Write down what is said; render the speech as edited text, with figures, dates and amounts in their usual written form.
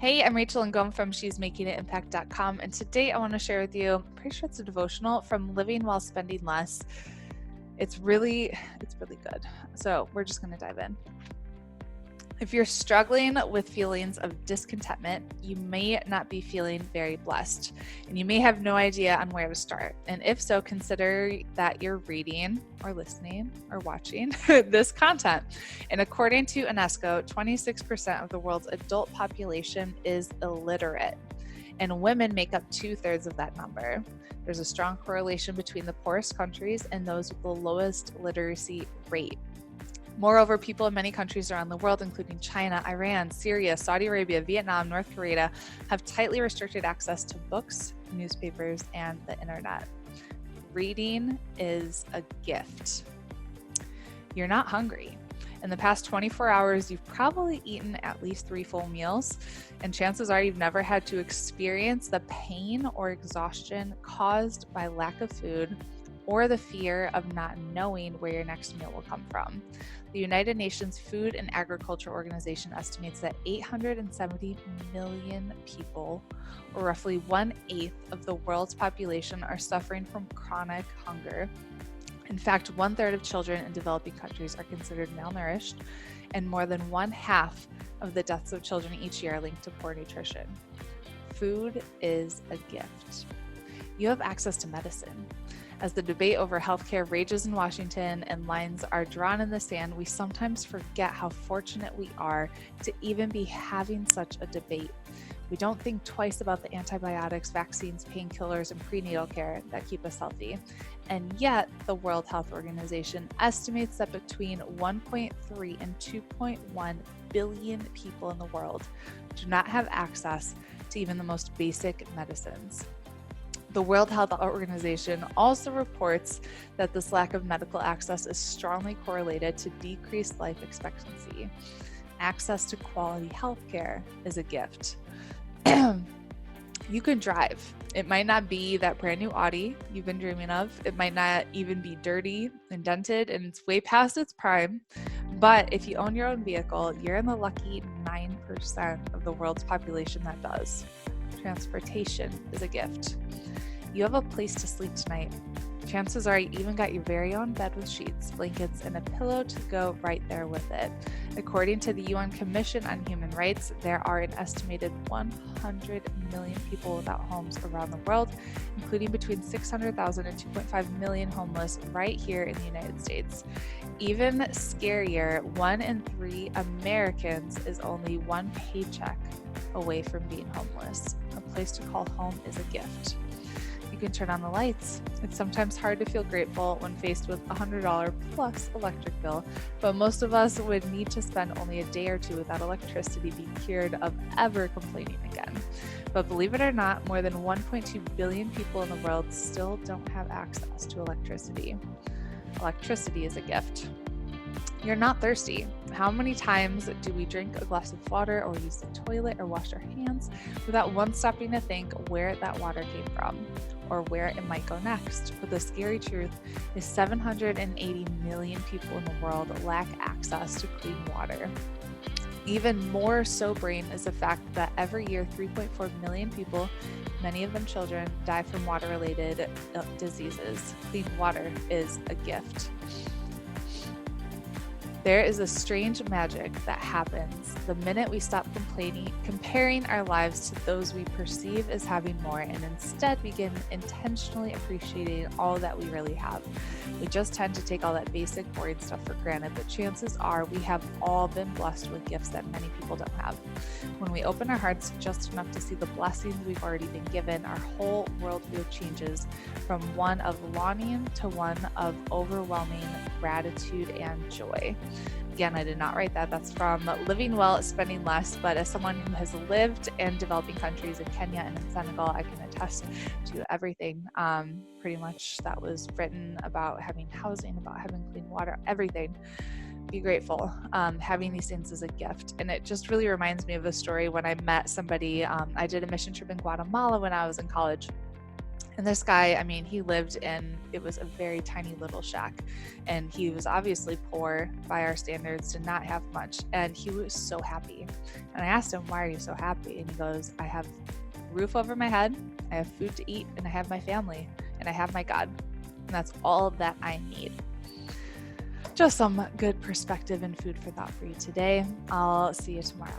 Hey, I'm Rachel Ngom from she'smakingimpact.com, and today I want to share with you, I'm pretty sure it's a devotional from Living While Spending Less. It's really good. So we're just going to dive in. If you're struggling with feelings of discontentment, you may not be feeling very blessed, and you may have no idea on where to start. And if so, consider that you're reading or listening or watching this content. And according to UNESCO, 26% of the world's adult population is illiterate, and women make up 2/3 of that number. There's a strong correlation between the poorest countries and those with the lowest literacy rate. Moreover, people in many countries around the world, including China, Iran, Syria, Saudi Arabia, Vietnam, North Korea, have tightly restricted access to books, newspapers, and the internet. Reading is a gift. You're not hungry. In the past 24 hours, you've probably eaten at least 3 full meals, and chances are you've never had to experience the pain or exhaustion caused by lack of food or the fear of not knowing where your next meal will come from. The United Nations Food and Agriculture Organization estimates that 870 million people, or roughly 1/8 of the world's population, are suffering from chronic hunger. In fact, 1/3 of children in developing countries are considered malnourished, and more than 1/2 of the deaths of children each year are linked to poor nutrition. Food is a gift. You have access to medicine. As the debate over healthcare rages in Washington and lines are drawn in the sand, we sometimes forget how fortunate we are to even be having such a debate. We don't think twice about the antibiotics, vaccines, painkillers, and prenatal care that keep us healthy. And yet, the World Health Organization estimates that between 1.3 and 2.1 billion people in the world do not have access to even the most basic medicines. The World Health Organization also reports that this lack of medical access is strongly correlated to decreased life expectancy. Access to quality healthcare is a gift. You can drive. It might not be that brand new Audi you've been dreaming of. It might not even be dirty and dented and it's way past its prime. But if you own your own vehicle, you're in the lucky 9% of the world's population that does. Transportation is a gift. You have a place to sleep tonight. Chances are you even got your very own bed with sheets, blankets, and a pillow to go right there with it. According to the UN Commission on Human Rights, there are an estimated 100 million people without homes around the world, including between 600,000 and 2.5 million homeless right here in the United States. Even scarier, 1 in 3 Americans is only one paycheck away from being homeless. A place to call home is a gift. You can turn on the lights. It's sometimes hard to feel grateful when faced with a $100 plus electric bill, but most of us would need to spend only a day or two without electricity to be cured of ever complaining again. But believe it or not, more than 1.2 billion people in the world still don't have access to electricity. Electricity is a gift. You're not thirsty. How many times do we drink a glass of water or use the toilet or wash our hands without once stopping to think where that water came from or where it might go next? But the scary truth is 780 million people in the world lack access to clean water. Even more sobering is the fact that every year 3.4 million people, many of them children, die from water-related diseases. Clean water is a gift. There is a strange magic that happens the minute we stop comparing our lives to those we perceive as having more, and instead begin intentionally appreciating all that we really have. We just tend to take all that basic, boring stuff for granted, but chances are we have all been blessed with gifts that many people don't have. When we open our hearts just enough to see the blessings we've already been given, our whole worldview changes from one of longing to one of overwhelming gratitude and joy. Again, I did not write that. That's from Living Well, Spending Less. But as someone who has lived in developing countries in Kenya and in Senegal, I can attest to everything pretty much that was written about having housing, about having clean water, everything. Be grateful. Having these things is a gift. And it just really reminds me of a story when I met somebody. I did a mission trip in Guatemala when I was in college. And this guy, I mean, he lived in, it was a very tiny little shack, and he was obviously poor by our standards, did not have much, and he was so happy. And I asked him, why are you so happy? And he goes, I have a roof over my head, I have food to eat, and I have my family, and I have my God. And that's all that I need. Just some good perspective and food for thought for you today. I'll see you tomorrow.